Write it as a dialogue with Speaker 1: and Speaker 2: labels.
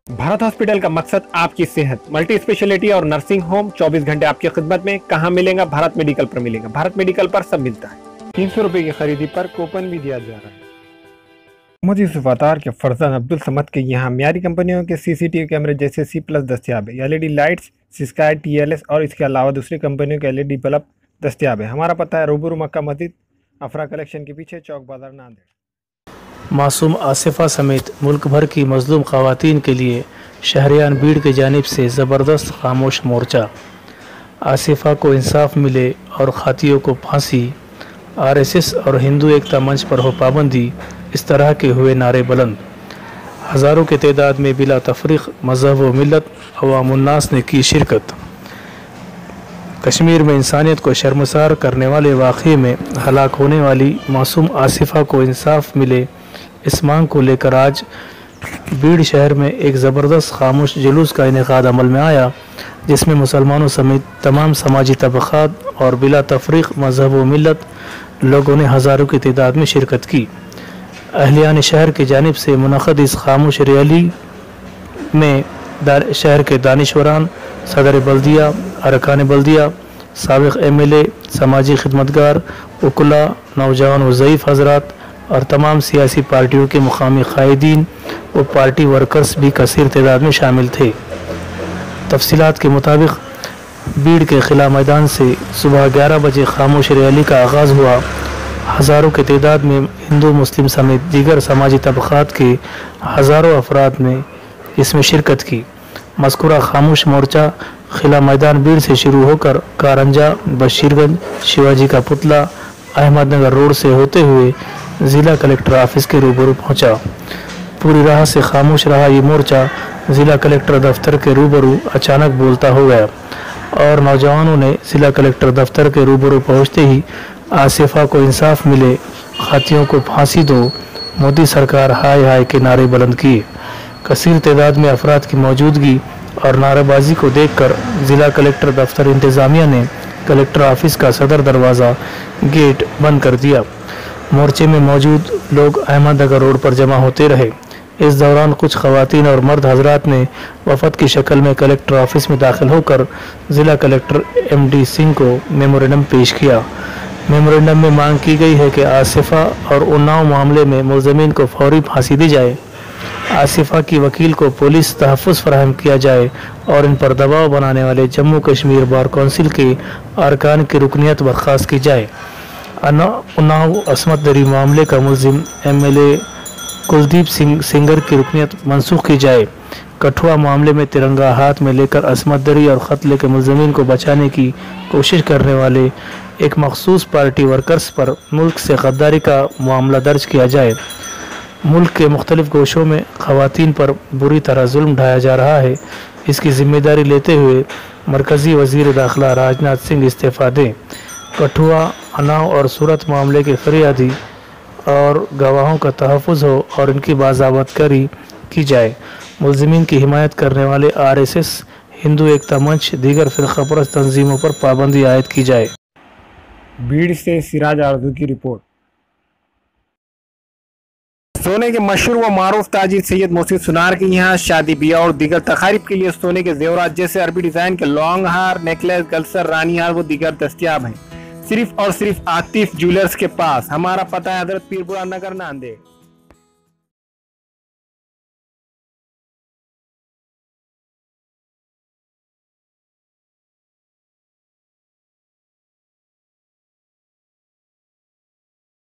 Speaker 1: Bharat hospital का मकसद आपकी सेहत, मल्टी स्पेशलिटी और नर्सिंग होम 24 घंटे आपकी खिदमत में। कहाँ मिलेगा? भारत मेडिकल पर मिलेगा। भारत मेडिकल पर सब मिलता है। 300 रुपए की खरीदी पर कूपन भी दिया जा रहा है। मोहम्मद यूसुफ अतार के फरजंद अब्दुल समद के यहाँ मियारी कंपनियों के सीसीटीवी कैमरे जैसे C+ दस्तियाब है। LED लाइट्स, स्काई TLS और इसके अलावा दूसरी कंपनियों के LED बल्ब दस्तियाब है। हमारा पता है रूबरू मक्का मस्जिद, अफरा कलेक्शन के पीछे, चौक बाजार, नांदेड़।
Speaker 2: मासूम आसिफा समेत मुल्क भर की मजलूम ख़वातीन के लिए शहरियान भीड़ की जानिब से ज़बरदस्त खामोश मोर्चा। आसिफा को इंसाफ मिले और खातियों को फांसी, RSS और हिंदू एकता मंच पर हो पाबंदी, इस तरह के हुए नारे बुलंद। हज़ारों की तादाद में बिला तफरीक़ मज़हब व मिलत अवामुन्नास ने की शिरकत। कश्मीर में इंसानियत को शर्मसार करने वाले वाक़ये में हलाक होने वाली मासूम आसिफा को इंसाफ मिले, इस मांग को लेकर आज बीड़ शहर में एक ज़बरदस्त खामोश जुलूस का इनेकाद अमल में आया, जिसमें मुसलमानों समेत तमाम समाजी तबक़ात और बिला तफरीक़ मज़हब व मिलत लोगों ने हज़ारों की तादाद में शिरकत की। अहलियान शहर की जानिब से मुनक़द इस खामोश रैली में शहर के दानिशवरान, सदर बल्दिया, अरकान बल्दिया, साबिक़ MLA, समाजी खिदमतगार, उकला, नौजवान व ज़ईफ़ हज़रात और तमाम सियासी पार्टियों के मुकामी कायदीन व पार्टी वर्कर्स भी कसीर तादाद में शामिल थे। तफसीलात के मुताबिक बीड़ के खिला मैदान से सुबह 11 बजे खामोश रैली का आगाज़ हुआ। हज़ारों की तादाद में हिंदू मुस्लिम समेत दीगर समाजी तबक़ात के हज़ारों अफराद ने इसमें शिरकत की। मज़कूरा खामोश मोर्चा खिला मैदान बीड़ से शुरू होकर कारंजा, बशीरगंज, शिवाजी का पुतला, अहमदनगर रोड से होते हुए ज़िला कलेक्टर ऑफिस के रूबरू पहुंचा। पूरी राह से खामोश रहा ये मोर्चा ज़िला कलेक्टर दफ्तर के रूबरू अचानक बोलता हो गया और नौजवानों ने ज़िला कलेक्टर दफ्तर के रूबरू पहुंचते ही आसिफा को इंसाफ मिले, खातियों को फांसी दो, मोदी सरकार हाय हाय के नारे बुलंद किए। कसीर तादाद में अफराद की मौजूदगी और नारेबाजी को देखकर ज़िला कलेक्टर दफ्तर इंतज़ामिया ने कलेक्टर ऑफिस का सदर दरवाज़ा गेट बंद कर दिया। मोर्चे में मौजूद लोग अहमदनगर रोड पर जमा होते रहे। इस दौरान कुछ ख़वातीन और मर्द हजरात ने वफद की शक्ल में कलेक्टर ऑफिस में दाखिल होकर ज़िला कलेक्टर MD सिंह को मेमोरेंडम पेश किया। मेमोरेंडम में मांग की गई है कि आसिफा और उन्नाव मामले में मुलज़मीन को फौरी फांसी दी जाए, आसिफा की वकील को पुलिस तहफ़्फ़ुज़ फराहम किया जाए और इन पर दबाव बनाने वाले जम्मू कश्मीर बार कौंसिल के अरकान की रुकनियत बर्खास्त की जाए। उन्नाव असमत दरी मामले का मुलजिम MLA कुलदीप सिंह सेंगर की रुकनियत मनसूख की जाए। कठुआ मामले में तिरंगा हाथ में लेकर असमत दरी और ख़त लेकर मुलज़मीन को बचाने की कोशिश करने वाले एक मखसूस पार्टी वर्कर्स पर मुल्क से गद्दारी का मामला दर्ज किया जाए। मुल्क के मुख्तलिफ गोशों में ख़वातीन पर बुरी तरह जुल्म ढाया जा रहा है, इसकी ज़िम्मेदारी लेते हुए मरकज़ी वज़ीर दाखिला राजनाथ सिंह इस्तीफ़ा दें। कठुआ, उन्नाव और सूरत मामले के फरियादी और गवाहों का तहफ़्फ़ुज़ हो और इनकी बाज़ाबतकारी की जाए। मुलज़मीन की हिमायत करने वाले RSS, हिंदू एकता मंच, दीगर फ़िरक़ापरस्त तंजीमों पर पाबंदी आयद की जाए।
Speaker 1: भीड़ से सिराज आरज़ू की रिपोर्ट। सोने के मशहूर व मारूफ ताजिर सैयद मोहसिन सुनार के यहाँ शादी ब्याह और दीगर तकारीब के लिए सोने के जेवरात जैसे अरबी डिजाइन के लॉन्ग हार, नेकलेस, गलसर, रानी हार व दीगर दस्तियाब हैं, सिर्फ और सिर्फ आतिफ ज्वेलर्स के पास। हमारा पता है हजरत पीरपुरा नगर, नांदेड़।